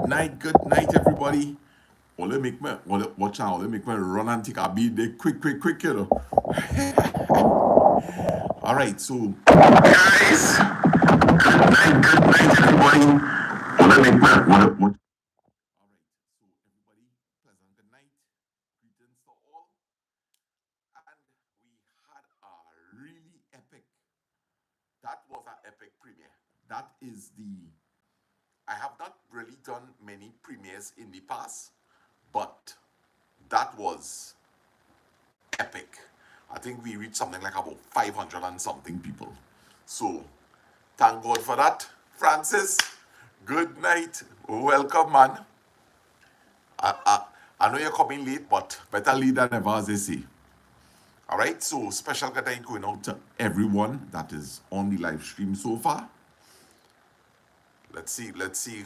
Good night, everybody. Ole make me, watch out, ole make me run and take a beat there quick, you know. All right, so guys, good night, everybody. Ole make me, what? All right, so everybody, pleasant good night. Greetings to all. And we had a really epic, that was an epic premiere. That is the I have not really done many premieres in the past, but that was epic. I think we reached something like about 500 and something people. So thank God for that. Francis, good night. Welcome, man. I, I, I know you're coming late, but better late than never, as they say. All right, so special good night going out to everyone that is on the live stream so far. Let's see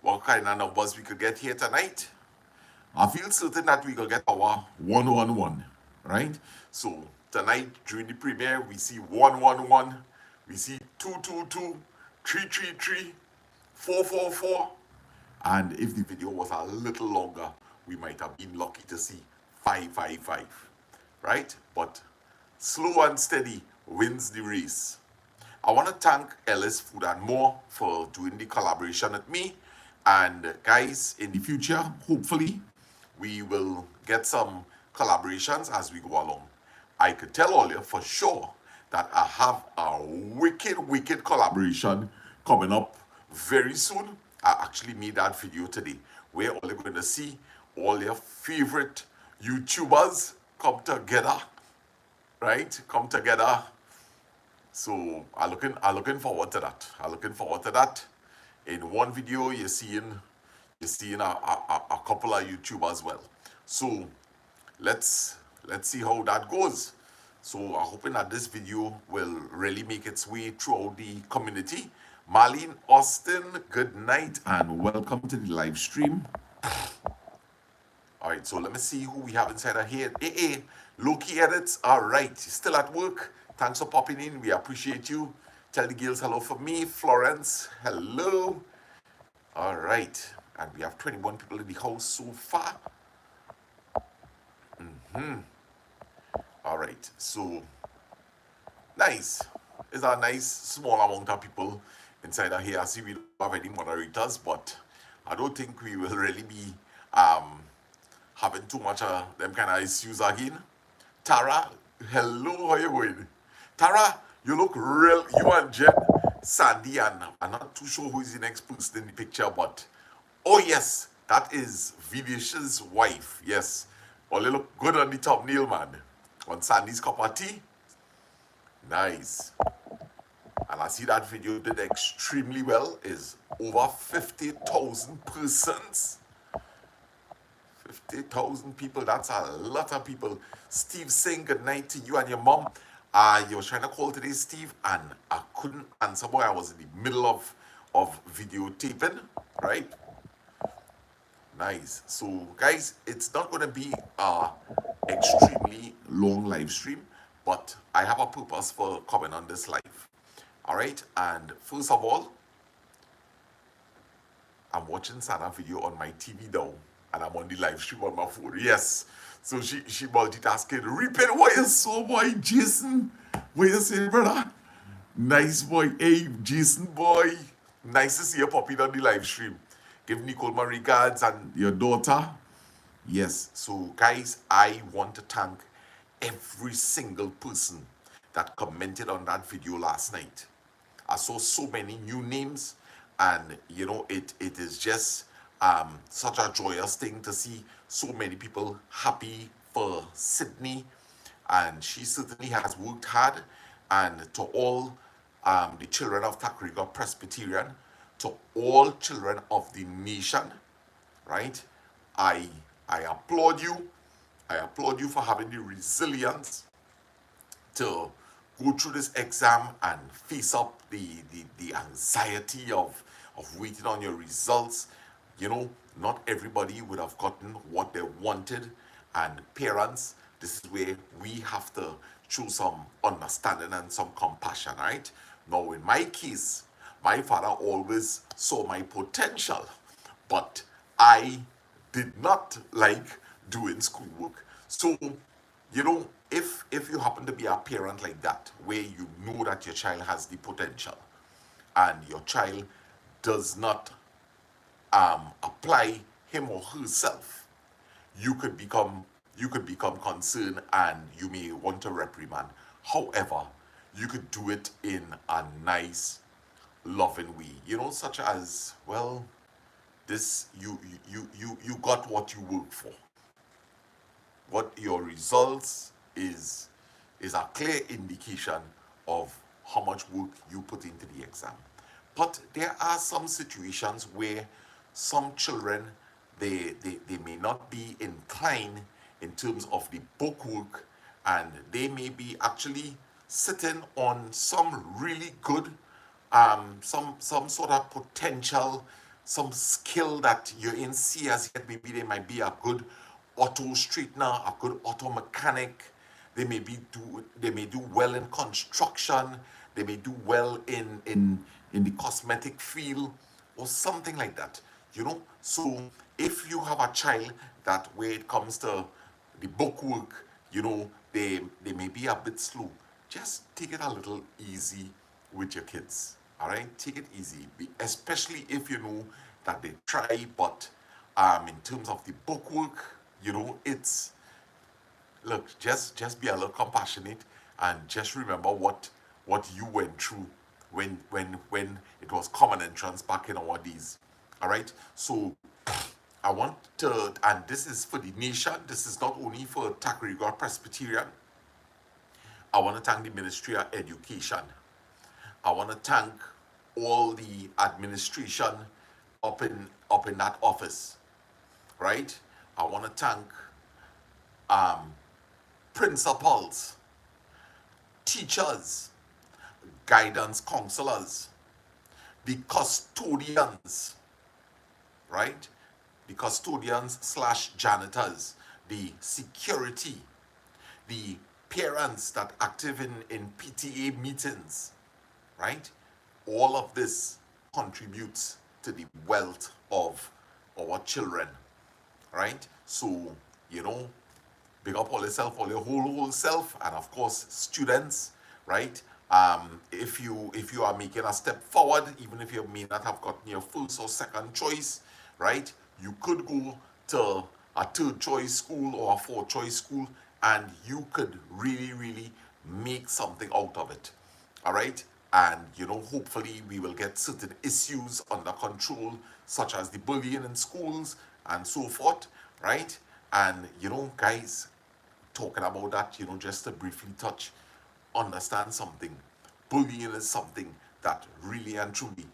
what kind of numbers we could get here tonight. I feel certain that we will get our 111, right? So tonight during the premiere, we see 111, we see 222, 333, 444, and if the video was a little longer, we might have been lucky to see 555, right? But slow and steady wins the race. I want to thank Ellis Food and More for doing the collaboration with me. And guys, in the future, hopefully, we will get some collaborations as we go along. I could tell all you for sure that I have a wicked collaboration coming up very soon. I actually made that video today where all you're going to see all your favorite YouTubers come together, right? Come together. So I'm looking forward to that. I'm looking forward to that. In one video, you're seeing a couple of YouTubers as well. So let's see how that goes. So I'm hoping that this video will really make its way throughout the community. Marlene Austin, good night and welcome to the live stream. All right, so let me see who we have inside of here. AA, Loki Edits, all right, still at work. Thanks for popping in, we appreciate you. Tell the girls hello for me. Florence, hello. All right, and we have 21 people in the house so far. All right, so nice. It's a nice small amount of people inside of here. I see we don't have any moderators, but I don't think we will really be having too much of them kind of issues again. Tara, hello, how you going? Tara, you look real, you and Jen, Sandy, and I'm not too sure who is the next person in the picture, but oh yes, that is Vidish's wife, yes. Well, they look good on the thumbnail, man. On Sandy's cup of tea. Nice. And I see that video did extremely well, is over 50,000 persons. 50,000 people, that's a lot of people. Steve saying good night to you and your mom. You were trying to call today, Steve, and I couldn't answer, boy. I was in the middle of videotaping, right? Nice. So, guys, it's not going to be a extremely long live stream, but I have a purpose for coming on this live. All right, and first of all, I'm watching Sana video on my TV now, and I'm on the live stream on my phone. Yes. So she multitasking. Repeat what you saw, boy, Jason. What you say, brother? Nice boy. Hey, Jason boy. Nice to see you popping on the live stream. Give Nicole my regards and your daughter. Yes. So guys, I want to thank every single person that commented on that video last night. I saw so many new names, and you know, it is just such a joyous thing to see so many people happy for Sydney, and she certainly has worked hard. And to all the children of Takrigga Presbyterian, to all children of the nation, right? I applaud you. I applaud you for having the resilience to go through this exam and face up the anxiety of waiting on your results. You know, not everybody would have gotten what they wanted, and parents, this is where we have to show some understanding and some compassion, right? Now, in my case, my father always saw my potential, but I did not like doing schoolwork. So, if you happen to be a parent like that, where you know that your child has the potential, and your child does not apply him or herself, you could become concerned and you may want to reprimand. However, you could do it in a nice, loving way, such as, well, this you got what you work for. What your results is a clear indication of how much work you put into the exam. But there are some situations where some children, they may not be inclined in terms of the book work, and they may be actually sitting on some really good some sort of potential, some skill that you ain't see as yet. Maybe they might be a good auto straightener, a good auto mechanic. They may do well in construction. They may do well in the cosmetic field or something like that. So if you have a child that where it comes to the book work, they may be a bit slow. Just take it a little easy with your kids. All right, take it easy, especially if you know that they try, but in terms of the book work, it's, look, just be a little compassionate, and just remember what you went through when it was common entrance back in our days. All right, so I want to, and this is for the nation, this is not only for Tacarigua Presbyterian. I want to thank the Ministry of Education. I want to thank all the administration up in that office, right? I want to thank principals, teachers, guidance counselors, the custodians, right? The custodians slash janitors, the security, the parents that active in PTA meetings, right? All of this contributes to the wealth of our children, right? So, big up all yourself, all your whole self, and of course, students, right? If you are making a step forward, even if you may not have gotten your first or second choice, right? You could go to a third choice school or a fourth choice school, and you could really make something out of it. All right? And hopefully we will get certain issues under control, such as the bullying in schools and so forth, right? And guys, talking about that, just to briefly touch, understand something. Bullying is something that really and truly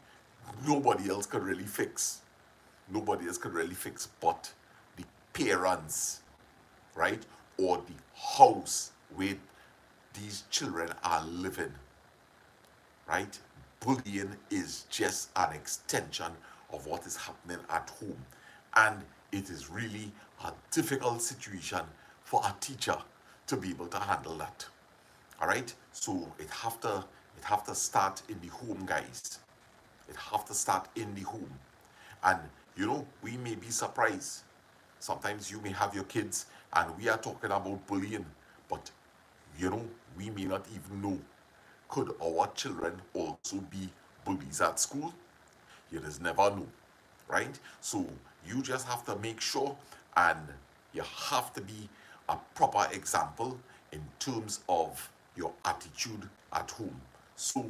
nobody else could really fix. Nobody else could really fix but the parents, right? Or the house where these children are living, right? Bullying is just an extension of what is happening at home. And it is really a difficult situation for a teacher to be able to handle that. All right? So it have to start in the home, guys. It have to start in the home. And we may be surprised. Sometimes you may have your kids and we are talking about bullying, but we may not even know. Could our children also be bullies at school? You just never know, right? So you just have to make sure, and you have to be a proper example in terms of your attitude at home. So,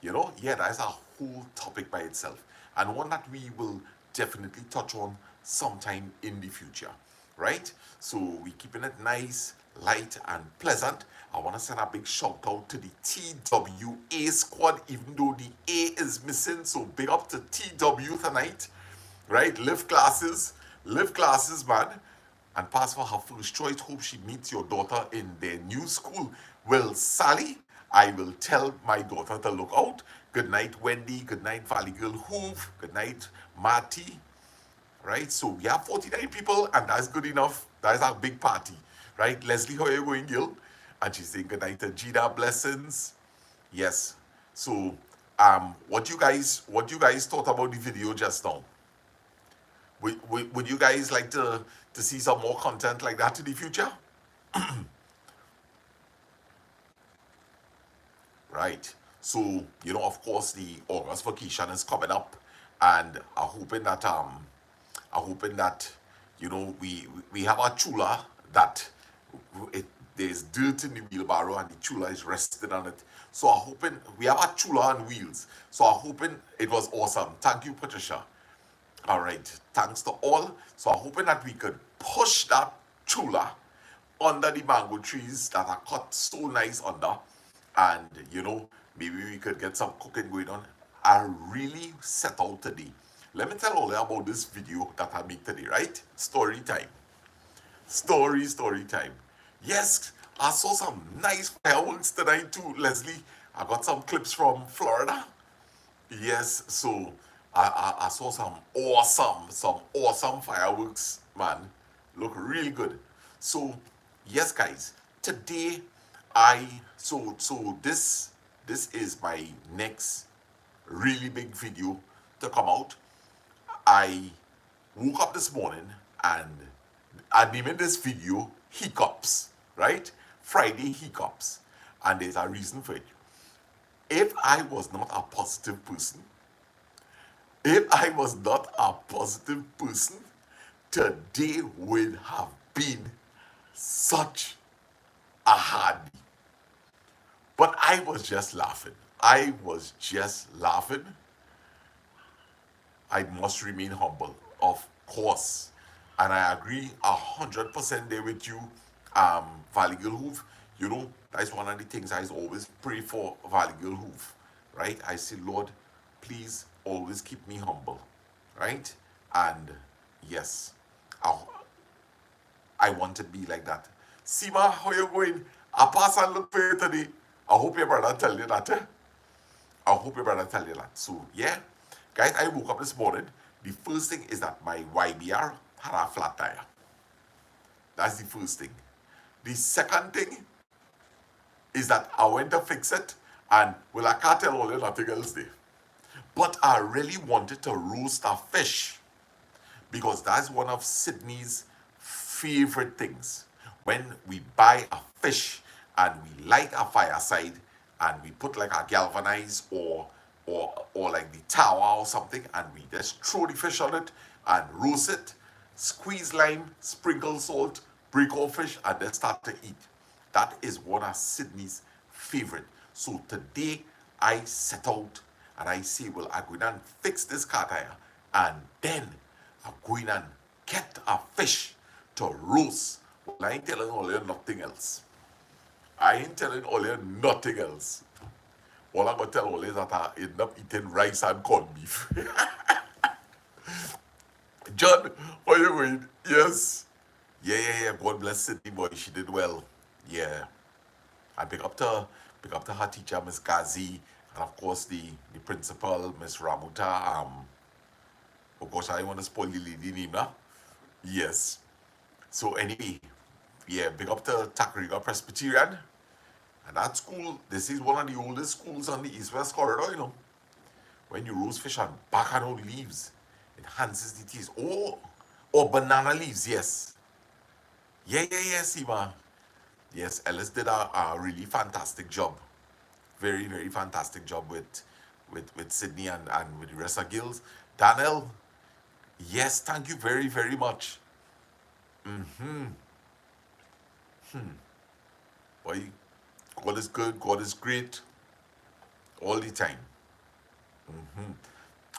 that's a whole topic by itself, and one that we will definitely touch on sometime in the future, right? So we're keeping it nice, light, and pleasant. I want to send a big shout out to the TWA squad, even though the A is missing. So big up to TW tonight, right? Live classes, man. And pass for her first choice. Hope she meets your daughter in their new school. Well, Sally, I will tell my daughter to look out. Good night, Wendy. Good night, Valley Girl Hoove. Good night, Marty. Right? So we have 49 people, and that's good enough. That is our big party. Right? Leslie, how are you going, Gil? And she's saying good night to Gina, blessings. Yes. So what you guys thought about the video just now? Would you guys like to see some more content like that in the future? Right. So, of course, the August vacation is coming up, and I'm hoping that we have a chula that there's dirt in the wheelbarrow and the chula is resting on it. So I'm hoping we have a chula on wheels. So I'm hoping it was awesome. Thank you, Patricia. All right. Thanks to all. So I'm hoping that we could push that chula under the mango trees that are cut so nice under. And, maybe we could get some cooking going on. I really set out today. Let me tell all about this video that I made today, right? Story time. Story time. Yes, I saw some nice fireworks tonight too, Leslie. I got some clips from Florida. Yes, so I saw some awesome fireworks, man. Look really good. So, yes, guys, today this is my next really big video to come out. I woke up this morning and I named this video Hiccups, right? Friday Hiccups. And there's a reason for it. If I was not a positive person, if I was not a positive person, today would have been such a hard day. But I was just laughing. I was just laughing. I must remain humble, of course. And I agree 100% there with you, Valley Girl Hoof. That's one of the things I always pray for Valley Girl Hoof, right? I say, Lord, please always keep me humble, right? And yes, I, I want to be like that. Sima, how you going? I pass and look for you today. I hope your brother tell you that. I hope your brother tell you that. So yeah, guys, I woke up this morning. The first thing is that my YBR had a flat tire. That's the first thing. The second thing is that I went to fix it, and well, I can't tell all you nothing else there. But I really wanted to roast a fish because that's one of Sydney's favorite things. When we buy a fish and we light a fireside and we put like a galvanized or like the tower or something, and we just throw the fish on it and roast it, squeeze lime, sprinkle salt, break off fish, and then start to eat. That is one of Sydney's favorite. So today I set out and I say, well, I'm going to fix this car tire, and then I'm going and get a fish to roast. Well, I ain't telling all you nothing else. I ain't telling all you nothing else. All I'm going to tell all is that I end up eating rice and corned beef. John, how you going? Yes. Yeah. God bless Sydney boy. She did well. Yeah. I pick up to her teacher, Miss Gazi, and of course the principal, Miss Ramuta. Oh gosh, I don't want to spoil the lady name now. Yes. So anyway, yeah, big up to Takrega Presbyterian. And that school, this is one of the oldest schools on the East-West corridor. When you roast fish and back on the leaves, it enhances the taste. Oh, banana leaves, yes. Yeah, Sima. Yes, Ellis did a really fantastic job. Very, very fantastic job with Sydney and with the rest of Gills. Daniel, yes, thank you very, very much. Boy, God is good, God is great all the time.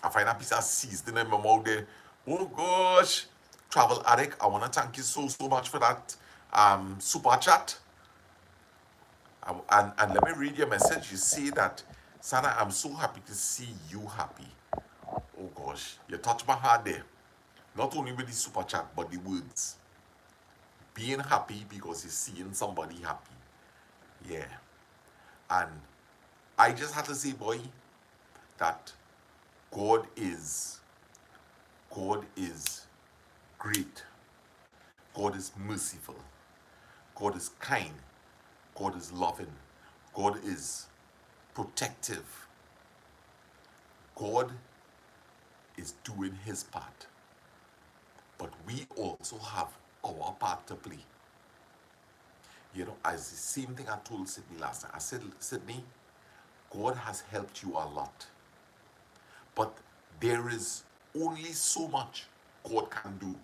I find a piece of seasoning in my mouth there. Oh gosh. Travel Addict, I want to thank you so much for that super chat. And let me read your message. You say that, Sana, I'm so happy to see you happy. Oh gosh, you touched my heart there. Not only with the super chat, but the words. Being happy because you're seeing somebody happy. Yeah. And I just had to say, boy, that God is great. God is merciful. God is kind. God is loving. God is protective. God is doing his part. but we also have our part to play. As the same thing I told Sydney last night. I said, Sydney, God has helped you a lot, but there is only so much God can do,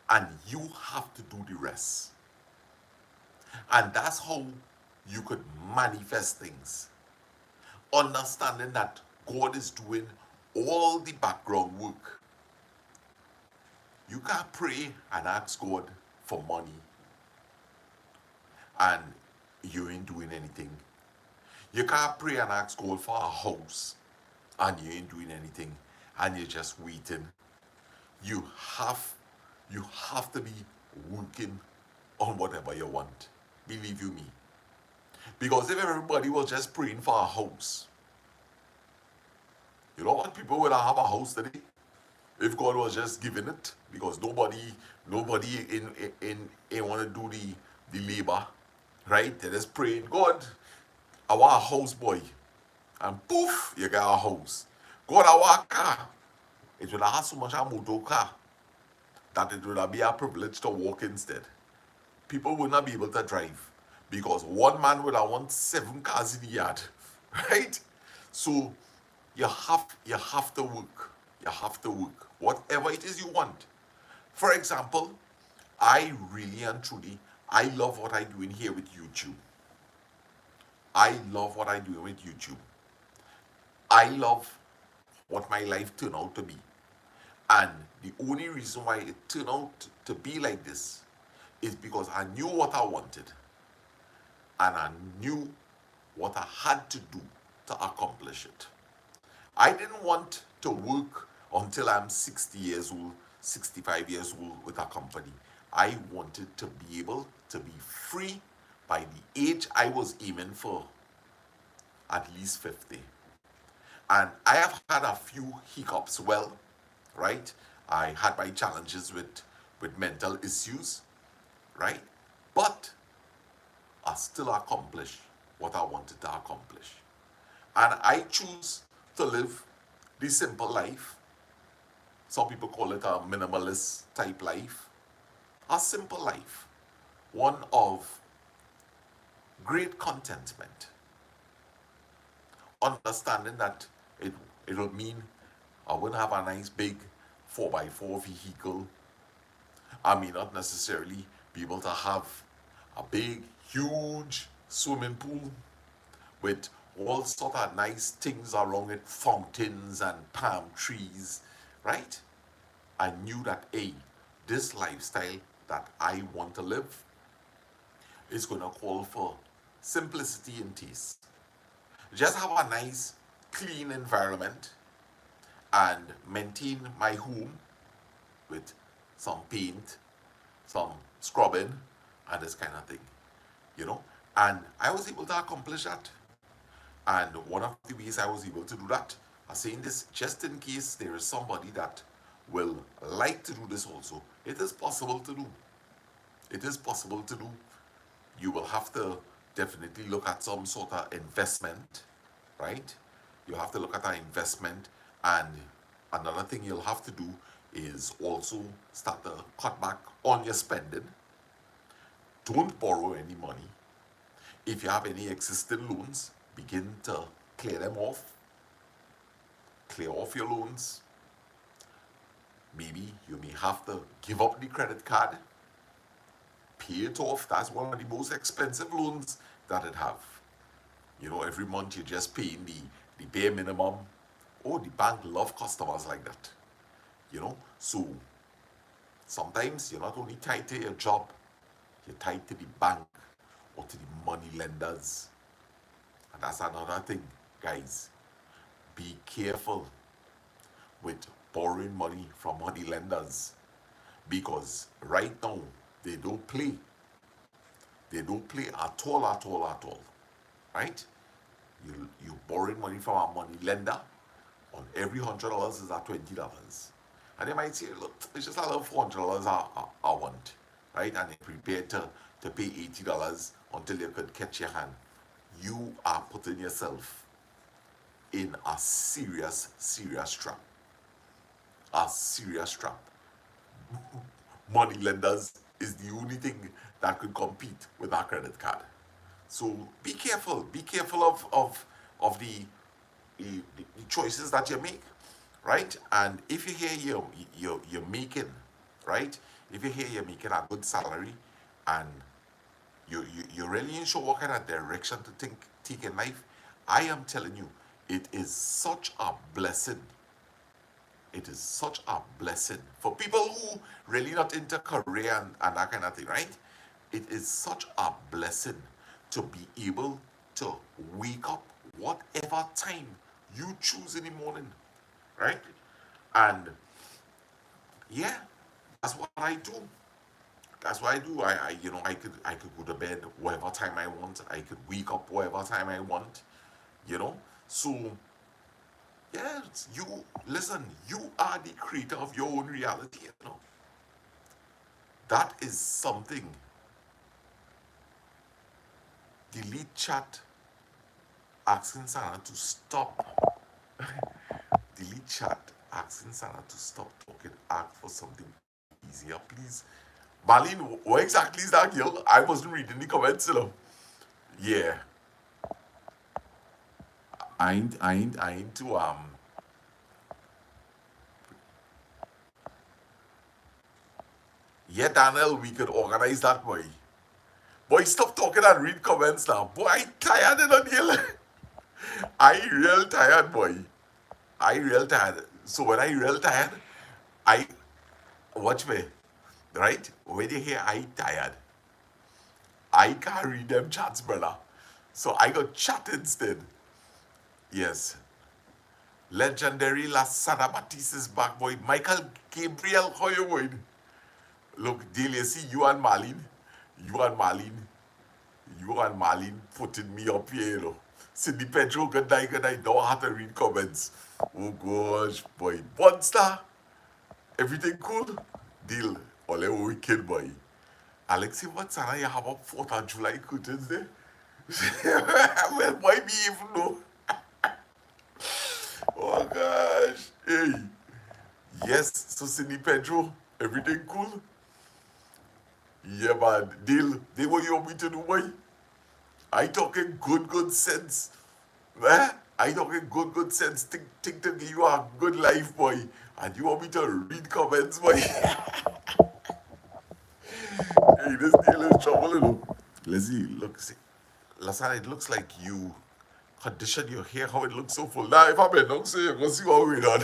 and you have to do the rest. And that's how you could manifest things. Understanding that God is doing all the background work. You can't pray and ask God for money and you ain't doing anything. You can't pray and ask God for a house and you ain't doing anything and you're just waiting. You have you have to be working on whatever you want. Believe you me. Because if everybody was just praying for a house, you know what? People would have a house today. If God was just giving it, because nobody in want to do the labor, right? They're just praying, God, I want a house, boy. And poof, you got a house. God, I want a car. It would have so much a motor car that it would be a privilege to walk instead. People would not be able to drive because one man would have want 7 cars in the yard, right? So you have to work. You have to work. Whatever it is you want. For example, I really and truly, I love what I do in here with YouTube. I love what I do with YouTube. I love what my life turned out to be. And the only reason why it turned out to be like this is because I knew what I wanted and I knew what I had to do to accomplish it. I didn't want to work until I'm 60 years old, 65 years old with a company. I wanted to be able to be free by the age I was aiming for, at least 50. And I have had a few hiccups, well, right? I had my challenges with mental issues, right? But I still accomplished what I wanted to accomplish. And I choose to live the simple life. Some people call it a minimalist type life. A simple life. One of great contentment. Understanding that it'll mean I wouldn't have a nice big 4x4 vehicle. I may not necessarily be able to have a big, huge swimming pool with all sort of nice things around it, fountains and palm trees, right? I knew that, this lifestyle that I want to live is going to call for simplicity and taste. Just have a nice, clean environment and maintain my home with some paint, some scrubbing, and this kind of thing, you know. And I was able to accomplish that. And one of the ways I was able to do that, I'm saying this just in case there is somebody that will like to do this also. It is possible to do. It is possible to do. You will have to definitely look at some sort of investment, right? You have to look at an investment, and another thing you'll have to do is also start to cut back on your spending. Don't borrow any money. If you have any existing loans, begin to clear them off. Clear off your loans. Maybe you may have to give up the credit card, pay it off. That's one of the most expensive loans that it have. Every month you're just paying the bare minimum. Oh, the bank love customers like that. So sometimes you're not only tied to your job, you're tied to the bank or to the money lenders. And that's another thing, guys. Be careful with borrowing money from money lenders, because right now they don't play. They don't play at all, at all, at all. Right? You borrowing money from a money lender. On every $100 is at $20. And they might say, look, it's just a little $400 I want. Right? And they're prepared to pay $80 until you could catch your hand. You are putting yourself in a serious, serious trap. A serious trap. money lenders is the only thing that could compete with our credit card. So be careful. Be careful of the choices that you make, right? And if you hear you're making, right? If you hear you're making a good salary, and you really ain't sure what kind of direction to take in life, I am telling you, it is such a blessing. It is such a blessing for people who really not into career and that kind of thing, right? It is such a blessing to be able to wake up whatever time you choose in the morning, right? And yeah, that's what I do. That's what I do. I could go to bed whatever time I want. I could wake up whatever time I want. You know. So yes, you listen. You are the creator of your own reality. You know. That is something. Delete chat asking Sana to stop. Delete chat asking Sana to stop talking. Ask for something easier, please. Marlene, what exactly is that, girl? I wasn't reading the comments, you know. Yeah, I ain't to Yeah, Daniel, we could organize that, boy. Boy, stop talking and read comments now. Boy, I tired in on here. I real tired, boy. I real tired. So when I real tired, I watch me, right? When you hear I tired, I can't read them chats, brother. So I got chat instead. Yes. Legendary Lasada Batiste is back, boy. Michael Gabriel, how you going? Look, Dale, you see you and Marlene. You and Marlene. You and Marlene putting me up here, you know. Cindy Pedro, good night, good night. Don't have to read comments. Oh gosh, boy. Monster. Everything cool? Deal. Ole wicked boy. Alexi, what's on? You have a 4th of July curtains there? Well, boy, me even know. Oh gosh. Hey. Yes, so Cindy Pedro, everything cool? Yeah, man. Deal. They what you want me to do, boy? I talking good sense. Eh? I talking good sense. Think to give you a good life, boy. And you want me to read comments, boy? Hey, this deal is trouble, you know. Let's see. Look, see. Lasana, it looks like you condition your hair how it looks so full. Now, if I'm a dog, so you're going to see what we're on.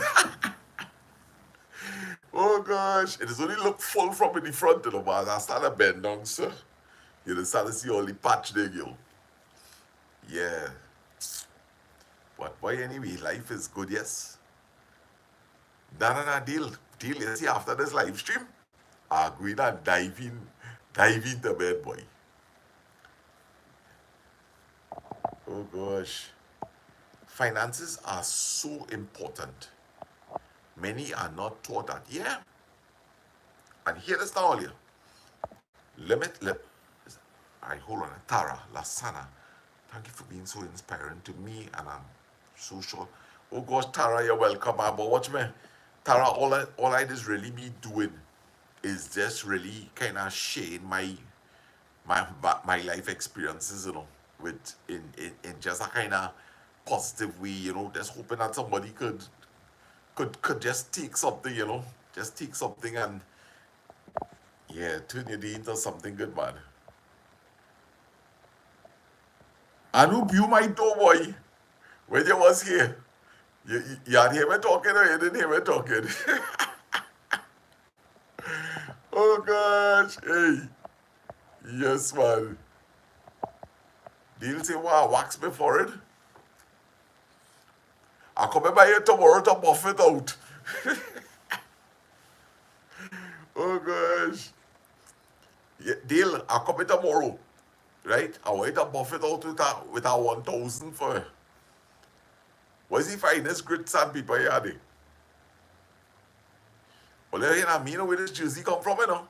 Oh, gosh. It is only look full from in the front, you know, but I start to bend down, sir. You know, start to see all the patch there, yo. Yeah. But boy, anyway, life is good, yes. Deal. Deal, you see, after this live stream, I'm going to dive into bed, boy. Oh gosh. Finances are so important. Many are not taught that. Yeah. And here is now, here. Let I hold on. Tara, Lasana. Thank you for being so inspiring to me, and I'm so sure. Oh gosh, Tara, you're welcome. But watch me. Tara, all I just really be doing is just really kind of sharing my life experiences, you know, with in just a kind of positive way, you know, just hoping that somebody could just take something, you know, just take something and yeah, turn your day into something good, man. Anoop, you might know, boy, when you was here. You had him talking or you didn't hear me talking? Oh gosh, hey, yes, man. Deal say, wow, wax me for it. I'll come by here tomorrow to buff it out. Oh gosh. Yeah, deal, I'll come in tomorrow. Right? I want to buff it out with a 1,000 for. What's the finest grit sandpaper you had? Well, you know, me know where this jersey come from, you know.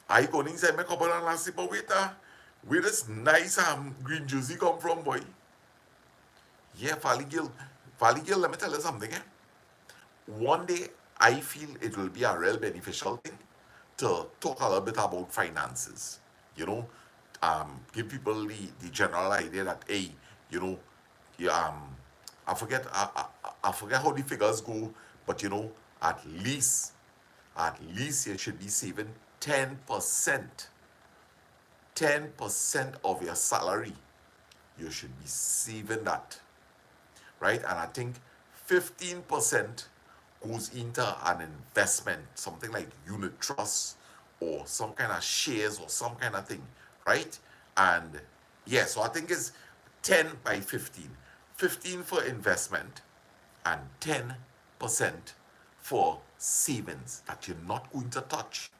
I go inside my couple and last but where this nice green jersey come from, boy. Yeah, Valley Gill. Valley Gill, let me tell you something, eh? One day I feel it will be a real beneficial thing to talk a little bit about finances. You know, give people the general idea that, hey, you know, you, I forget I forget how the figures go, but at least at least you should be saving 10%. 10% of your salary. You should be saving that, right? And I think 15% goes into an investment, something like unit trust or some kind of shares or some kind of thing, right? And yeah, so I think it's 10 by 15. 15 for investment and 10% for savings that you're not going to touch.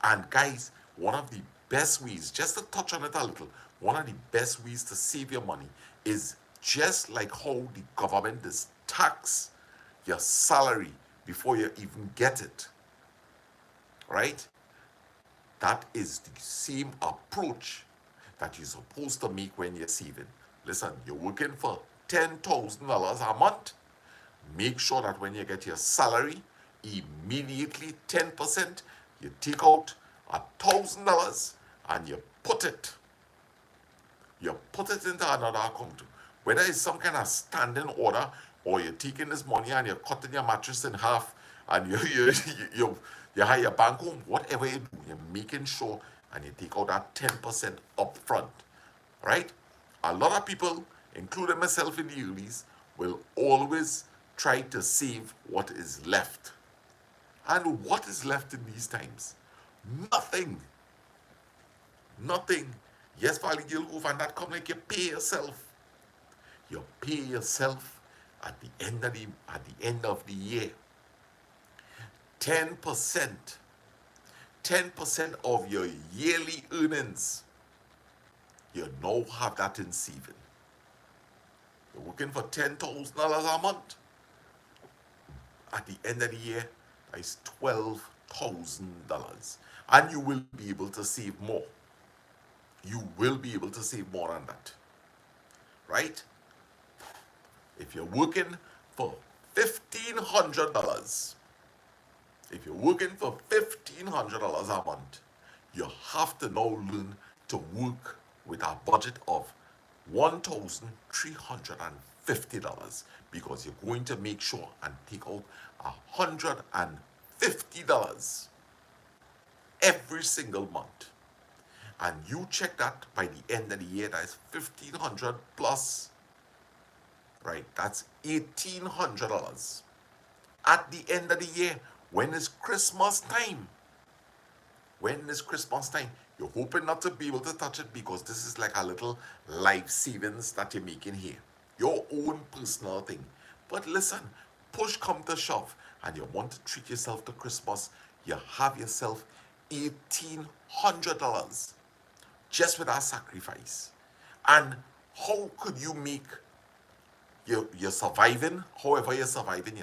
And guys, one of the best ways, just to touch on it a little, one of the best ways to save your money is just like how the government is tax your salary before you even get it, right? That is the same approach that you're supposed to make when you're saving. Listen, you're working for $10,000 a month. Make sure that when you get your salary, immediately 10%, you take out $1,000 and you put it into another account. Whether it's some kind of standing order or you're taking this money and you're cutting your mattress in half and you have your bank home, whatever you do, you're making sure and you take out that 10% up front, right? A lot of people, including myself in the earlys, will always try to save what is left. And what is left in these times? Nothing. Nothing. Yes, Valley you'll go and that come like you pay yourself. You pay yourself at the end of the year. 10%. 10% of your yearly earnings. You now have that in saving. You're working for $10,000 a month. At the end of the year, that's $12,000. And you will be able to save more. You will be able to save more than that. Right? If you're working for $1,500, if you're working for $1,500 a month, you have to now learn to work with a budget of $1,350 because you're going to make sure and take out $150 every single month. And you check that by the end of the year, that's $1,500 plus, right? That's $1,800. At the end of the year, when is Christmas time? You're hoping not to be able to touch it because this is like a little life savings that you're making here. Your own personal thing. But listen, push come to shove and you want to treat yourself to Christmas, you have yourself $1,800 just with that sacrifice. And how could you make you're surviving, however you're surviving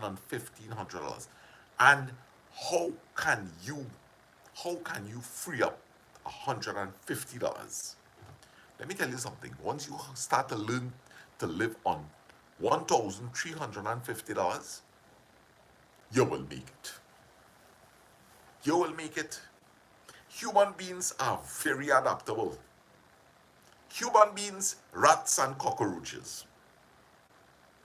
on $1,500. And how can you free up $150? Let me tell you something. Once you start to learn to live on $1,350, you will make it. You will make it. Human beings are very adaptable. Human beings, rats, and cockroaches.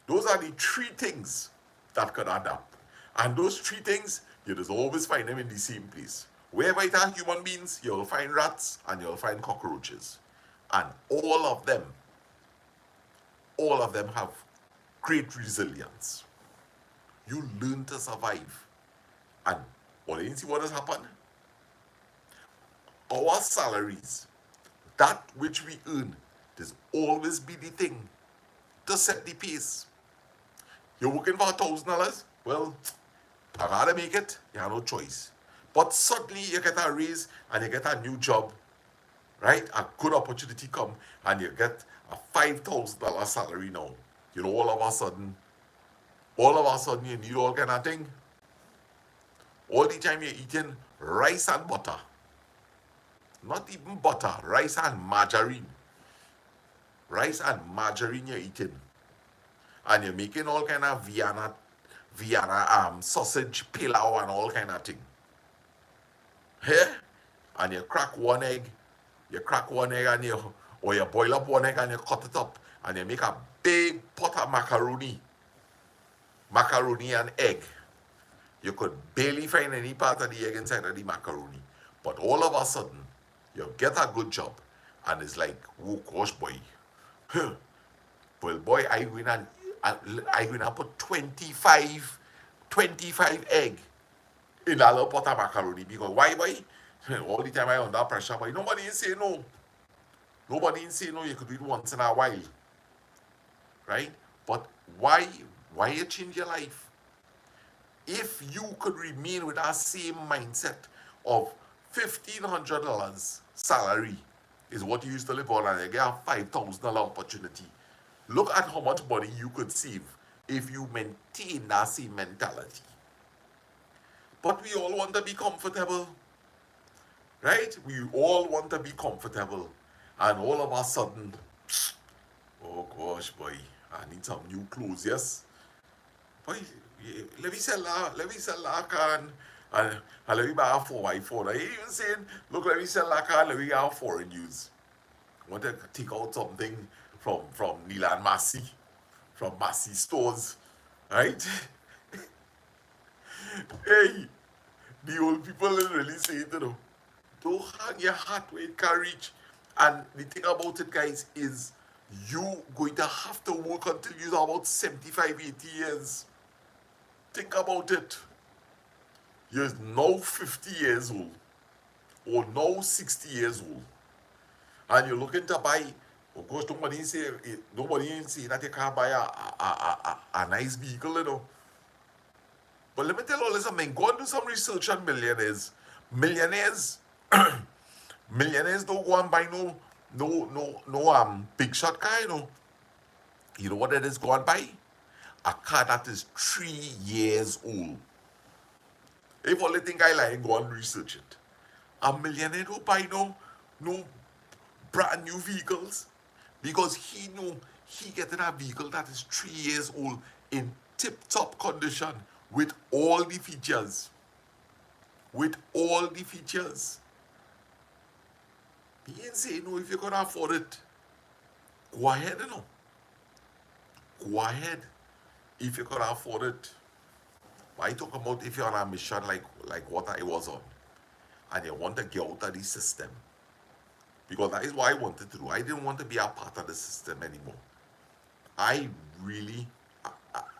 Those are the three things that could adapt. And those three things, you just always find them in the same place. Wherever it are human beings, you'll find rats and you'll find cockroaches. And all of them have great resilience. You learn to survive. And well, you see what has happened? Our salaries, that which we earn, there's always be the thing to set the pace. You're working for $1,000? Well, I gotta make it. You have no choice. But suddenly you get a raise and you get a new job, right? A good opportunity come and you get a $5,000 salary now. You know, all of a sudden you need all kind of thing. All the time you're eating rice and butter. Not even butter, rice and margarine. Rice and margarine you're eating. And you're making all kind of Vienna Vienna sausage pillau and all kind of thing. Here, and you crack one egg, and you boil up one egg and you cut it up and you make a big pot of macaroni and egg. You could barely find any part of the egg inside of the macaroni. But all of a sudden, you get a good job. And it's like, oh gosh, boy. Huh. Well, boy, I win and put 25 egg in a little pot of macaroni. Because why, boy? All the time I under pressure, boy. Nobody ain't say no. Nobody ain't say no. You could do it once in a while. Right? But why you change your life? If you could remain with that same mindset of $1,500 salary is what you used to live on and you get a $5,000 opportunity, look at how much money you could save if you maintain that same mentality. But we all want to be comfortable, right? We all want to be comfortable. And all of a sudden, oh gosh, boy, I need some new clothes, yes? Boy, let me sell that car and let me buy a 4x4. I ain't even saying, look, let me sell that car and let me get a foreign use. I want to take out something from Neil and Massey, from Massey stores, right? Hey, the old people didn't really say it, you know. Don't hang your hat where it can reach. And the thing about it, guys, is you going to have to work until you're about 75, 80 years. Think about it. You're now 50 years old or now 60 years old. And you're looking to buy, of course, nobody say that you can't buy a nice vehicle, you know. But let me tell you all something. Go and do some research on millionaires. Millionaires don't go and buy no big shot car, you know. You know what it is? Go and buy a car that is 3 years old. If only think I like, go and research it. A millionaire don't buy no brand new vehicles because he know he getting a vehicle that is 3 years old in tip-top condition with all the features. With all the features. He ain't saying no if you can afford it. Go ahead, you know. Go ahead if you can afford it. But I talk about if you're on a mission like what I was on and you want to get out of the system. Because that is what I wanted to do. I didn't want to be a part of the system anymore. I really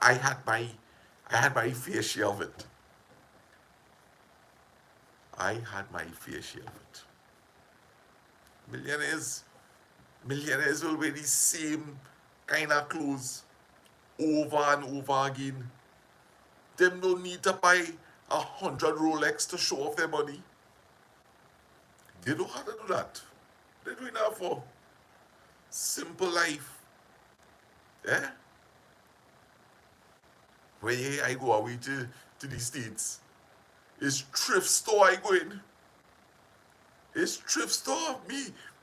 I had my fair share of it. I had my fair share of it. Millionaires will wear the same kind of clothes over and over again. Them don't need to buy 100 Rolex to show off their money. They don't have to do that. They're doing that for simple life. Yeah? When I go away to the States, it's thrift store I go in. It's thrift store.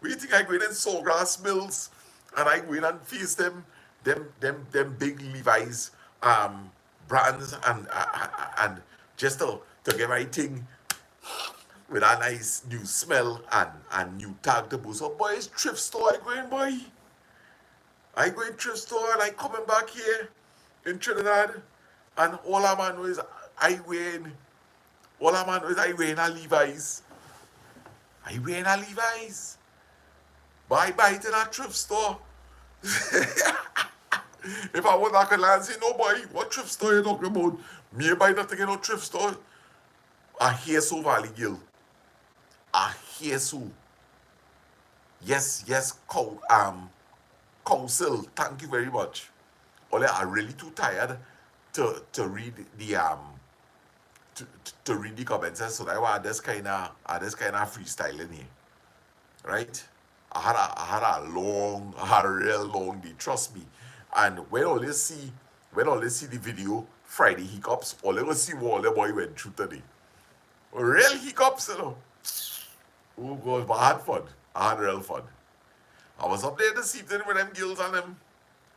We think I go in Sawgrass Mills and I go in and face them big Levi's brands and just to get my thing with a nice new smell and new tag to boost. So boy, it's thrift store I go in, boy. I go in thrift store and I coming back here in Trinidad and all I'm on is I wearing a Levi's. I wearing a Levi's. But I buy it in a thrift store. If I want to land say, no boy, what thrift store you talking about? Me buy nothing in no thrift store. A Heso Valley Gill. A Heso. Yes, Council, thank you very much. Only I'm really too tired to read the to read the comments, so that I this kind of freestyling here, right? I had a real long day, trust me. And when all you see the video Friday hiccups, all you see what the boy went through today. Real hiccups, you know. Oh gosh, but I had fun. I had real fun. I was up there this evening with them girls and them.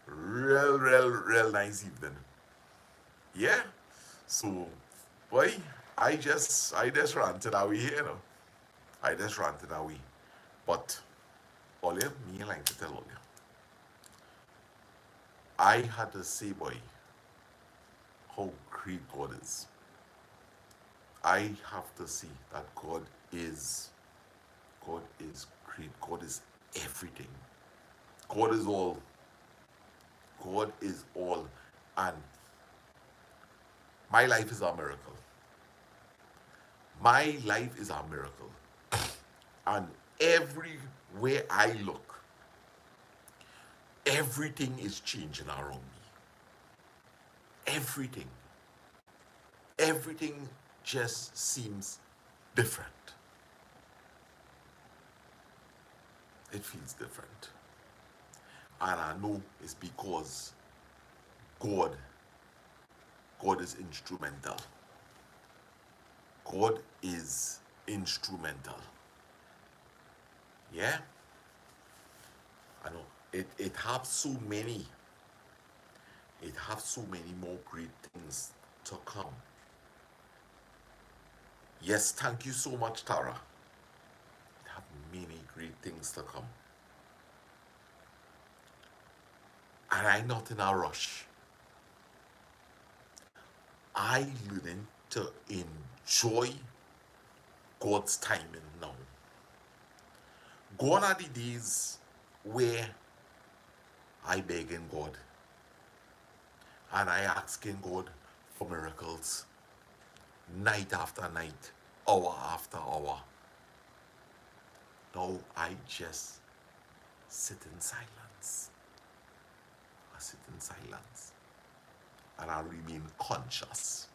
Real nice evening. Yeah. So, boy, I just ranted away here, you know. I just ranted away. But all you, me like to tell all you. I had to say, boy, how great God is. I have to see that God is great. God is everything. God is all. God is all. And my life is a miracle. My life is a miracle. And everywhere I look, everything is changing around me. Everything. Everything just seems different. It feels different. And I know it's because God, God is instrumental. God is instrumental. Yeah? I know. It have so many. It have so many more great things to come. Yes, thank you so much, Tara. It have many great things to come. And I'm not in a rush. I learning to enjoy God's timing now. Gone are the days where I begging God and I asking God for miracles night after night, hour after hour. Now I just sit in silence. I sit in silence and I remain conscious.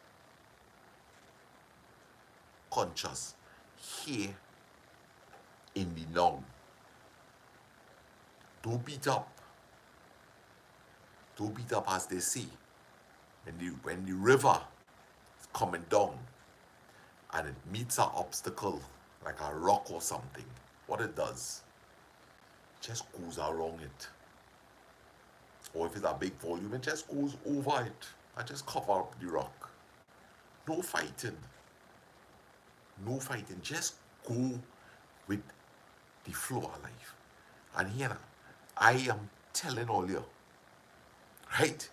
Conscious here in the now. Don't beat up. Don't beat up as they say. When the river is coming down and it meets an obstacle like a rock or something, what it does, just goes around it. Or if it's a big volume, it just goes over it and just cover up the rock. No fighting. No fighting. Just go with the flow of life. And here I am telling all you, right?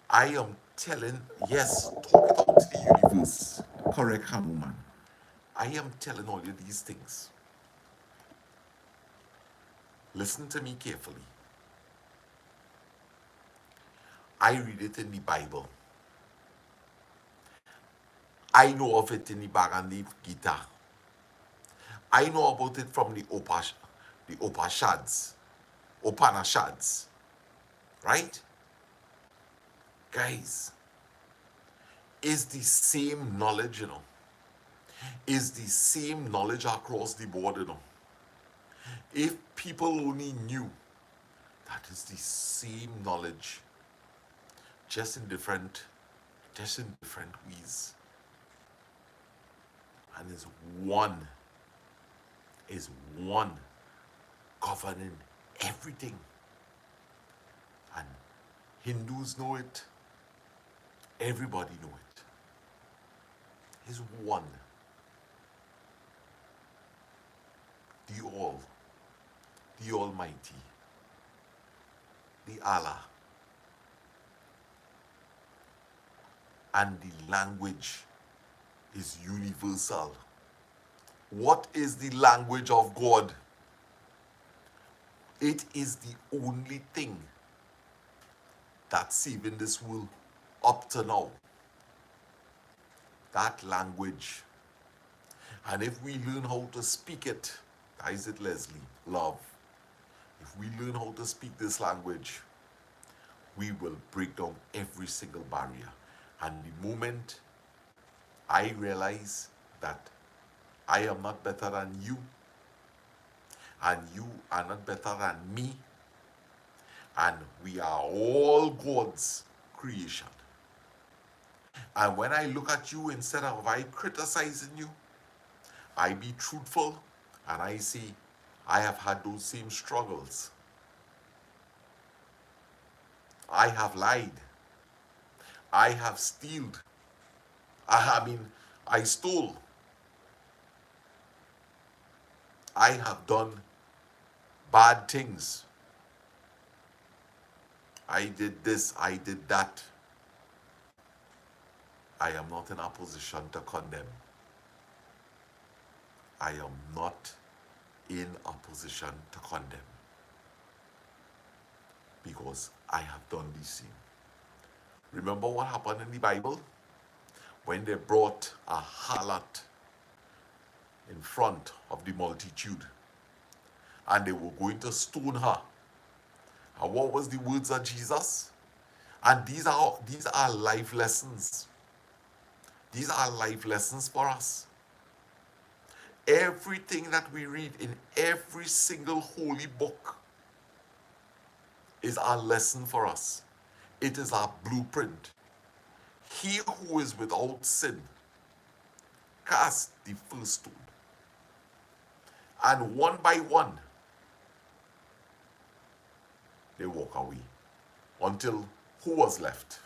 I am telling, yes, talk it out to the universe. Correct, Hanuman. I am telling all you these things. Listen to me carefully. I read it in the Bible. I know of it in the Bhagavad Gita. I know about it from the Upanishads, right? Guys, is the same knowledge, is the same knowledge across the board, If people only knew that is the same knowledge, just in different, ways, and is one governing everything. And Hindus know it, everybody know it. Is one. The All, the Almighty, the Allah. And the language is universal. What is the language of God? It is the only thing that's saving this world up to now. That language. And if we learn how to speak it, is it, Leslie? Love. If we learn how to speak this language, we will break down every single barrier. And the moment I realize that I am not better than you, and you are not better than me, and we are all God's creation. And when I look at you, instead of I criticizing you, I be truthful and I say, I have had those same struggles. I have lied. I have stealed. I mean, I stole. I have done bad things. I did this, I did that. I am not in a position to condemn. I am not in a position to condemn because I have done these things. Remember what happened in the Bible? When they brought a harlot in front of the multitude and they were going to stone her. And what was the words of Jesus? And these are life lessons. These are life lessons for us. Everything that we read in every single holy book is a lesson for us. It is our blueprint. He who is without sin cast the first stone. And one by one, they walk away. Until who was left?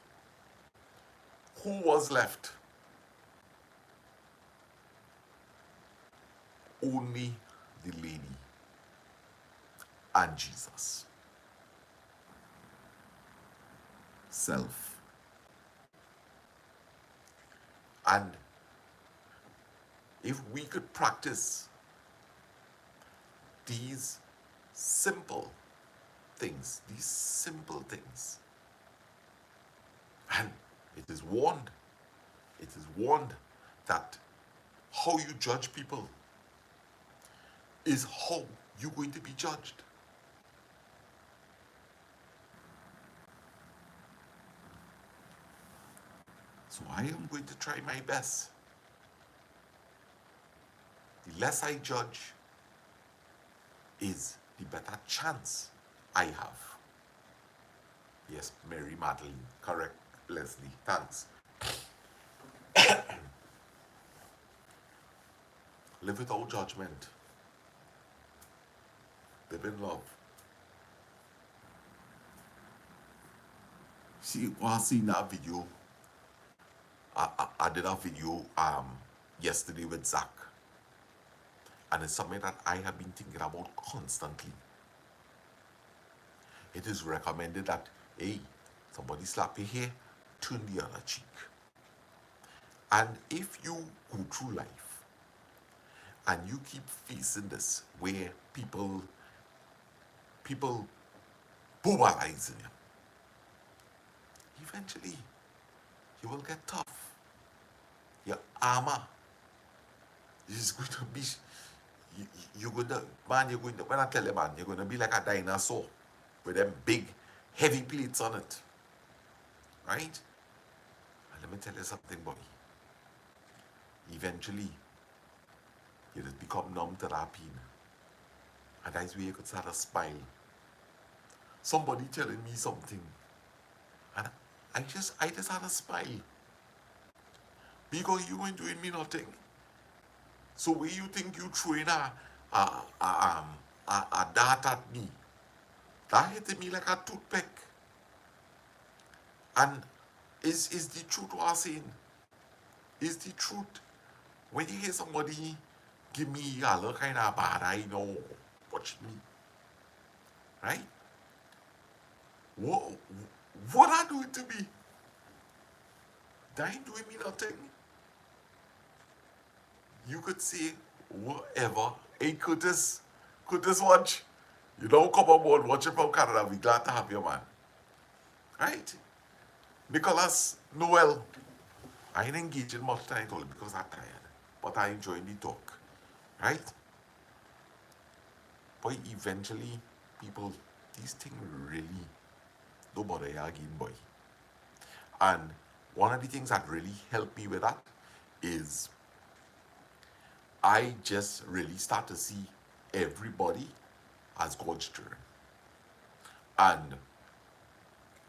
Who was left? Only the lady and Jesus. Self. And if we could practice these simple things, and it is warned that how you judge people is how you're going to be judged. So I am going to try my best. The less I judge is the better chance I have. Yes, Mary Madeline, correct, Leslie, thanks. Live without judgment. Live in love. See, while seeing that video, I did a video yesterday with Zach. And it's something that I have been thinking about constantly. It is recommended that, hey, somebody slap you here, turn the other cheek. And if you go through life and you keep facing this where people brutalizing you, eventually you will get tough. Your armor is going to be, you're going to, when I tell you, man, you're going to be like a dinosaur with them big, heavy plates on it. Right? And let me tell you something, boy. Eventually, you just become numb to that pain. And that's where you could start to smile. Somebody telling me something. And I just had a smile. Because you ain't doing me nothing. So where you think you throwing a dart at me, that hit me like a toothpick. And is the truth what I'm saying? Is the truth. When you hear somebody give me a little kind of bad eye, watch me. Right? What are doing to me? That ain't doing me nothing. You could say whatever. Hey, Curtis, watch. You don't come on board watching from Canada. We're glad to have you, man. Right? Nicholas, Noel. I ain't engaging much tonight only because I'm tired. But I enjoy the talk. Right? But eventually, people, these things really don't bother you again, boy. And one of the things that really helped me with that is I just really start to see everybody as God's children. And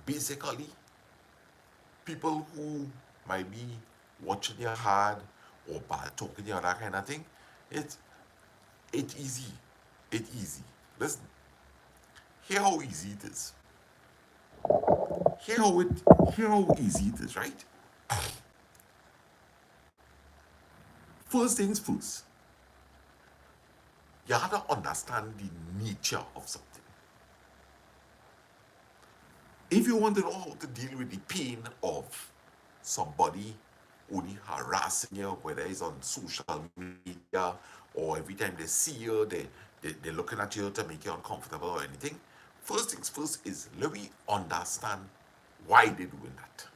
basically, people who might be watching you hard or bad talking you, that kind of thing, it's easy. It's easy. Listen, hear how easy it is. Hear how easy it is, right? First things first, you have to understand the nature of something. If you want to know how to deal with the pain of somebody only harassing you, whether it's on social media or every time they see you, they're looking at you to make you uncomfortable or anything, first things first is let me understand why they're doing that.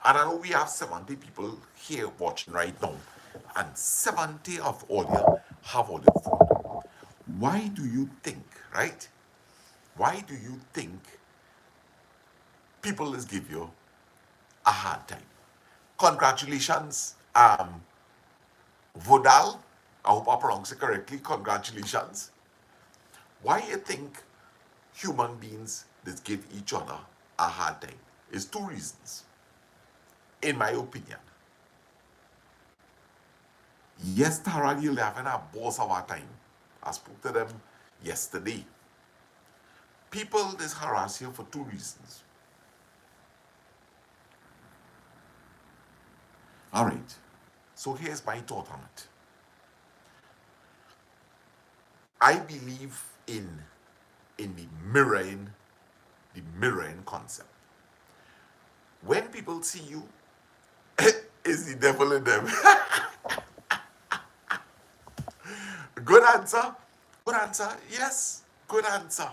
And I know we have 70 people here watching right now, and 70 of all you have all your phone. Why do you think, right? Why do you think people is give you a hard time? Congratulations, Vodal. I hope I pronounced it correctly. Congratulations. Why you think human beings that give each other a hard time? Is two reasons, in my opinion. Yes, Tara, you're having a boss of our time. I spoke to them yesterday. People is harass you for two reasons. All right. So here's my thought on it. I believe in the mirroring concept. When people see you, it's the devil in them. Good answer. Good answer. Yes. Good answer.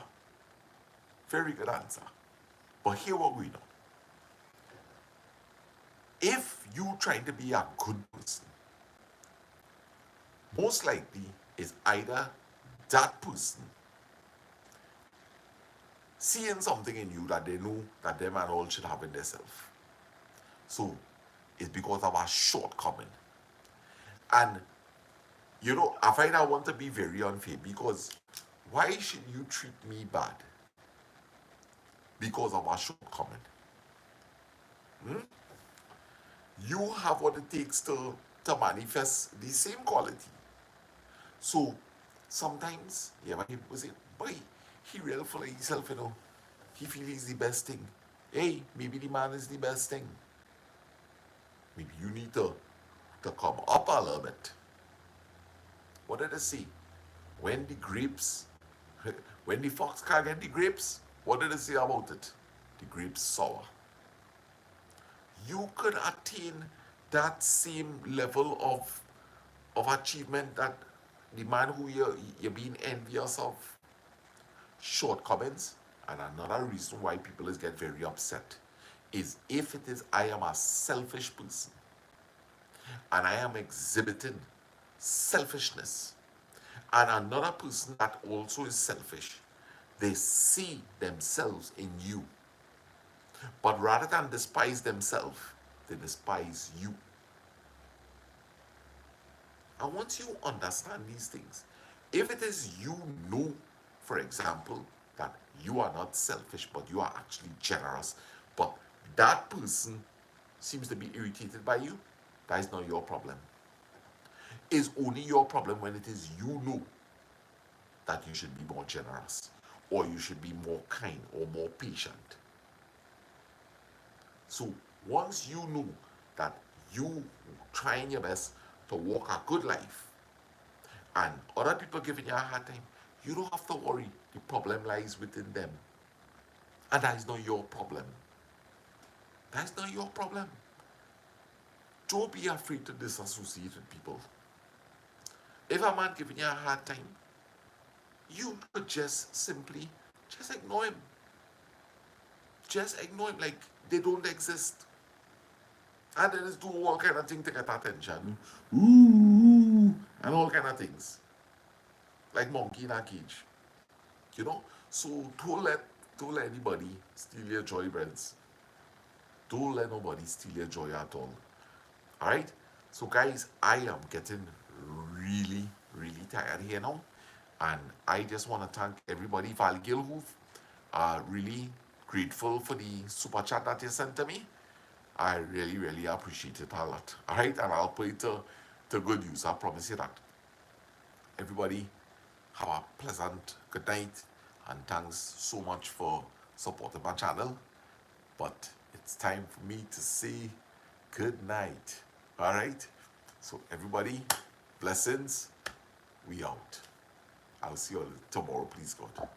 Very good answer. But here what we know. If you trying to be a good person, most likely is either that person seeing something in you that they know that them and all should have in themselves. So it's because of a shortcoming. And I find I want to be very unfair because why should you treat me bad because of a shortcoming? You have what it takes to manifest the same quality. So sometimes, yeah, when people say, boy, he real full of himself, He feels he's the best thing. Hey, maybe the man is the best thing. Maybe you need to come up a little bit. What did I say? When the grapes, when the fox can't get the grapes, what did I say about it? The grapes sour. You could attain that same level of achievement that the man who you're being envious of shortcomings. And another reason why people is get very upset is if it is I am a selfish person and I am exhibiting selfishness and another person that also is selfish, they see themselves in you. But rather than despise themselves, they despise you. And once you understand these things, if it is you know, for example, that you are not selfish, but you are actually generous, but that person seems to be irritated by you, that is not your problem. It's only your problem when it is you know that you should be more generous, or you should be more kind, or more patient. So once you know that you trying your best to walk a good life, and other people giving you a hard time, you don't have to worry. The problem lies within them. And that is not your problem. That is not your problem. Don't be afraid to disassociate with people. If a man giving you a hard time, you could just ignore him. Just ignore him like they don't exist. And then just do all kind of things to get attention. Ooh, and all kind of things. Like monkey in a cage. So don't let anybody steal your joy, friends. Don't let nobody steal your joy at all. Alright? So guys, I am getting really, really tired here now. And I just want to thank everybody. Val Gilhoof, really grateful for the super chat that you sent to me. I really, really appreciate it a lot. Alright, and I'll put it to good use. I promise you that. Everybody, have a pleasant good night, and thanks so much for supporting my channel. But it's time for me to say good night. Alright? So everybody, blessings. We out. I'll see you all tomorrow, please God.